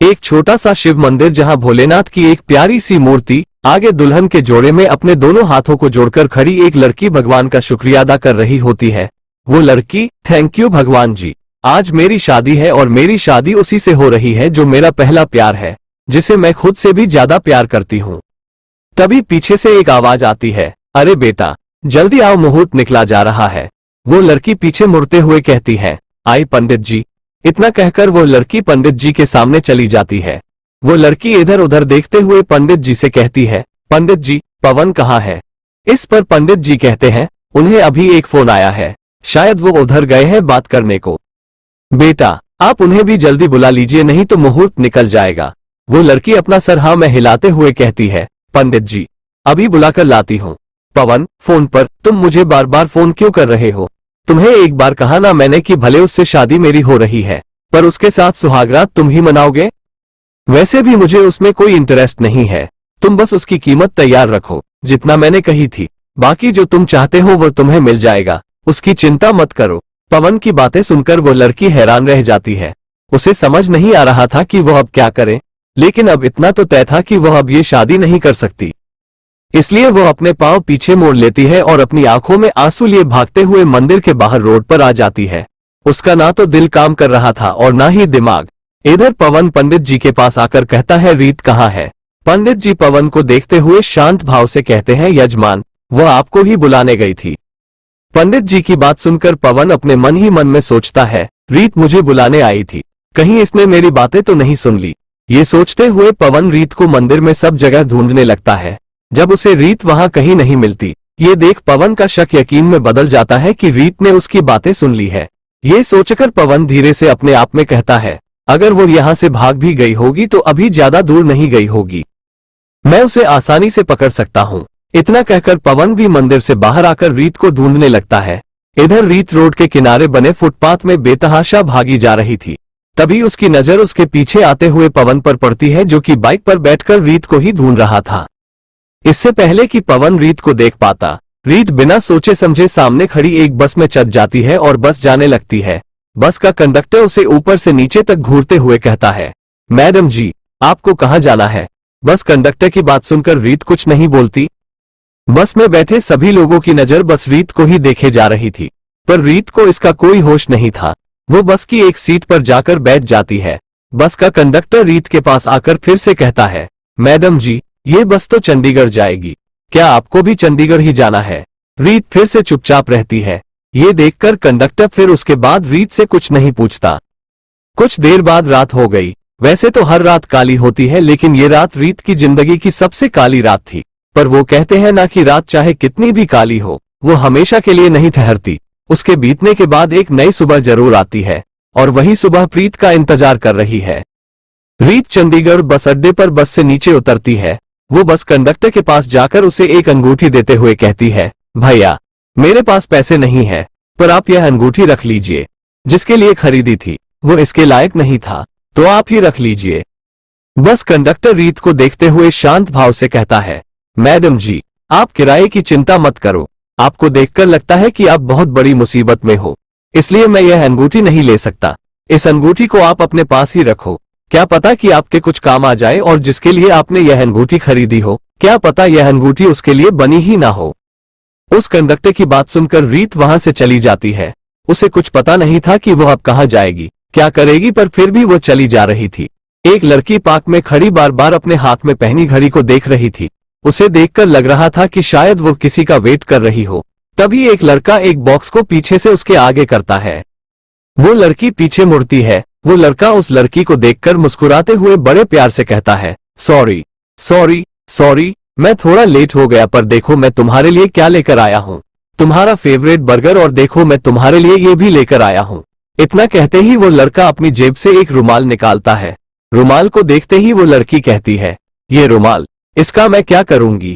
एक छोटा सा शिव मंदिर जहां भोलेनाथ की एक प्यारी सी मूर्ति, आगे दुल्हन के जोड़े में अपने दोनों हाथों को जोड़कर खड़ी एक लड़की भगवान का शुक्रिया अदा कर रही होती है। वो लड़की, थैंक यू भगवान जी, आज मेरी शादी है और मेरी शादी उसी से हो रही है जो मेरा पहला प्यार है, जिसे मैं खुद से भी ज्यादा प्यार करती हूँ। तभी पीछे से एक आवाज आती है, अरे बेटा जल्दी आओ, मुहूर्त निकला जा रहा है। वो लड़की पीछे मुड़ते हुए कहती है, आई पंडित जी। इतना कहकर वो लड़की पंडित जी के सामने चली जाती है। वो लड़की इधर उधर देखते हुए पंडित जी से कहती है, पंडित जी पवन कहाँ है? इस पर पंडित जी कहते हैं, उन्हें अभी एक फोन आया है, शायद वो उधर गए हैं बात करने को। बेटा आप उन्हें भी जल्दी बुला लीजिए, नहीं तो मुहूर्त निकल जाएगा। वो लड़की अपना सर हाँ में हिलाते हुए कहती है, पंडित जी अभी बुलाकर लाती हूँ। पवन फोन पर, तुम मुझे बार बार फोन क्यों कर रहे हो? तुम्हें एक बार कहा ना मैंने कि भले उससे शादी मेरी हो रही है, पर उसके साथ सुहागरात तुम ही मनाओगे। वैसे भी मुझे उसमें कोई इंटरेस्ट नहीं है, तुम बस उसकी कीमत तैयार रखो जितना मैंने कही थी, बाकी जो तुम चाहते हो वो तुम्हें मिल जाएगा, उसकी चिंता मत करो। पवन की बातें सुनकर वो लड़की हैरान रह जाती है। उसे समझ नहीं आ रहा था कि वह अब क्या करे, लेकिन अब इतना तो तय था कि वह अब ये शादी नहीं कर सकती। इसलिए वो अपने पांव पीछे मोड़ लेती है और अपनी आंखों में आंसू लिए भागते हुए मंदिर के बाहर रोड पर आ जाती है। उसका ना तो दिल काम कर रहा था और ना ही दिमाग। इधर पवन पंडित जी के पास आकर कहता है, रीत कहाँ है? पंडित जी पवन को देखते हुए शांत भाव से कहते हैं, यजमान वह आपको ही बुलाने गई थी। पंडित जी की बात सुनकर पवन अपने मन ही मन में सोचता है, रीत मुझे बुलाने आई थी, कहीं इसने मेरी बातें तो नहीं सुन ली। ये सोचते हुए पवन रीत को मंदिर में सब जगह ढूंढने लगता है। जब उसे रीत वहां कहीं नहीं मिलती, ये देख पवन का शक यकीन में बदल जाता है कि रीत ने उसकी बातें सुन ली है। ये सोचकर पवन धीरे से अपने आप में कहता है, अगर वो यहाँ से भाग भी गई होगी तो अभी ज्यादा दूर नहीं गई होगी, मैं उसे आसानी से पकड़ सकता हूँ। इतना कहकर पवन भी मंदिर से बाहर आकर रीत को ढूंढने लगता है। इधर रीत रोड के किनारे बने फुटपाथ में बेतहाशा भागी जा रही थी। तभी उसकी नजर उसके पीछे आते हुए पवन पर पड़ती है, जो कि बाइक पर बैठकर रीत को ही ढूंढ रहा था। इससे पहले कि पवन रीत को देख पाता, रीत बिना सोचे समझे सामने खड़ी एक बस में चढ़ जाती है और बस जाने लगती है। बस का कंडक्टर उसे ऊपर से नीचे तक घूरते हुए कहता है, मैडम जी आपको कहाँ जाना है? बस कंडक्टर की बात सुनकर रीत कुछ नहीं बोलती। बस में बैठे सभी लोगों की नजर बस रीत को ही देखे जा रही थी, पर रीत को इसका कोई होश नहीं था। वो बस की एक सीट पर जाकर बैठ जाती है। बस का कंडक्टर रीत के पास आकर फिर से कहता है, मैडम जी ये बस तो चंडीगढ़ जाएगी, क्या आपको भी चंडीगढ़ ही जाना है? रीत फिर से चुपचाप रहती है। ये देखकर कंडक्टर फिर उसके बाद रीत से कुछ नहीं पूछता। कुछ देर बाद रात हो गई। वैसे तो हर रात काली होती है, लेकिन ये रात रीत की जिंदगी की सबसे काली रात थी। पर वो कहते हैं ना कि रात चाहे कितनी भी काली हो, वो हमेशा के लिए नहीं ठहरती। उसके बीतने के बाद एक नई सुबह जरूर आती है, और वही सुबह प्रीत का इंतजार कर रही है। रीत चंडीगढ़ बस अड्डे पर बस से नीचे उतरती है। वो बस कंडक्टर के पास जाकर उसे एक अंगूठी देते हुए कहती है, भैया मेरे पास पैसे नहीं है, पर आप यह अंगूठी रख लीजिए, जिसके लिए खरीदी थी वो इसके लायक नहीं था, तो आप ही रख लीजिए। बस कंडक्टर रीत को देखते हुए शांत भाव से कहता है, मैडम जी आप किराए की चिंता मत करो, आपको देखकर लगता है कि आप बहुत बड़ी मुसीबत में हो, इसलिए मैं यह अंगूठी नहीं ले सकता। इस अंगूठी को आप अपने पास ही रखो, क्या पता कि आपके कुछ काम आ जाए, और जिसके लिए आपने यह अंगूठी खरीदी हो, क्या पता यह अंगूठी उसके लिए बनी ही ना हो। उस कंडक्टर की बात सुनकर रीत वहां से चली जाती है। उसे कुछ पता नहीं था कि वो अब कहाँ जाएगी, क्या करेगी, पर फिर भी वो चली जा रही थी। एक लड़की पार्क में खड़ी बार बार अपने हाथ में पहनी घड़ी को देख रही थी। उसे देखकर लग रहा था कि शायद वो किसी का वेट कर रही हो। तभी एक लड़का एक बॉक्स को पीछे से उसके आगे करता है। वो लड़की पीछे मुड़ती है। वो लड़का उस लड़की को देखकर मुस्कुराते हुए बड़े प्यार से कहता है, सॉरी सॉरी सॉरी, मैं थोड़ा लेट हो गया, पर देखो मैं तुम्हारे लिए क्या लेकर आया हूँ, तुम्हारा फेवरेट बर्गर, और देखो मैं तुम्हारे लिए ये भी लेकर आया हूँ। इतना कहते ही वो लड़का अपनी जेब से एक रुमाल निकालता है। रुमाल को देखते ही वो लड़की कहती है, ये रुमाल, इसका मैं क्या करूंगी?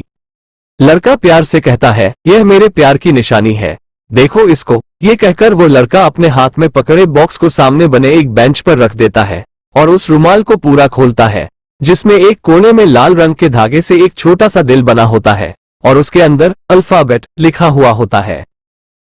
लड़का प्यार से कहता है, यह मेरे प्यार की निशानी है, देखो इसको। ये कहकर वो लड़का अपने हाथ में पकड़े बॉक्स को सामने बने एक बेंच पर रख देता है और उस रुमाल को पूरा खोलता है, जिसमें एक कोने में लाल रंग के धागे से एक छोटा सा दिल बना होता है और उसके अंदर अल्फाबेट लिखा हुआ होता है।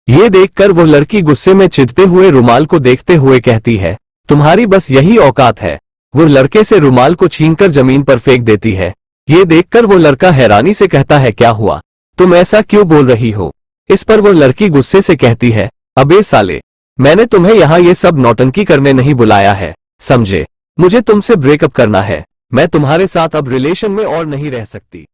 ये देखकर वो लड़की गुस्से में चिढ़ते हुए रुमाल को देखते हुए कहती है, तुम्हारी बस यही औकात है, वो लड़के से रुमाल को छीनकर जमीन पर फेंक देती है। ये देखकर वो लड़का हैरानी से कहता है, क्या हुआ, तुम ऐसा क्यों बोल रही हो? इस पर वो लड़की गुस्से से कहती है, अबे साले, मैंने तुम्हें यहाँ ये सब नौटंकी करने नहीं बुलाया है, समझे? मुझे तुमसे ब्रेकअप करना है। मैं तुम्हारे साथ अब रिलेशन में और नहीं रह सकती।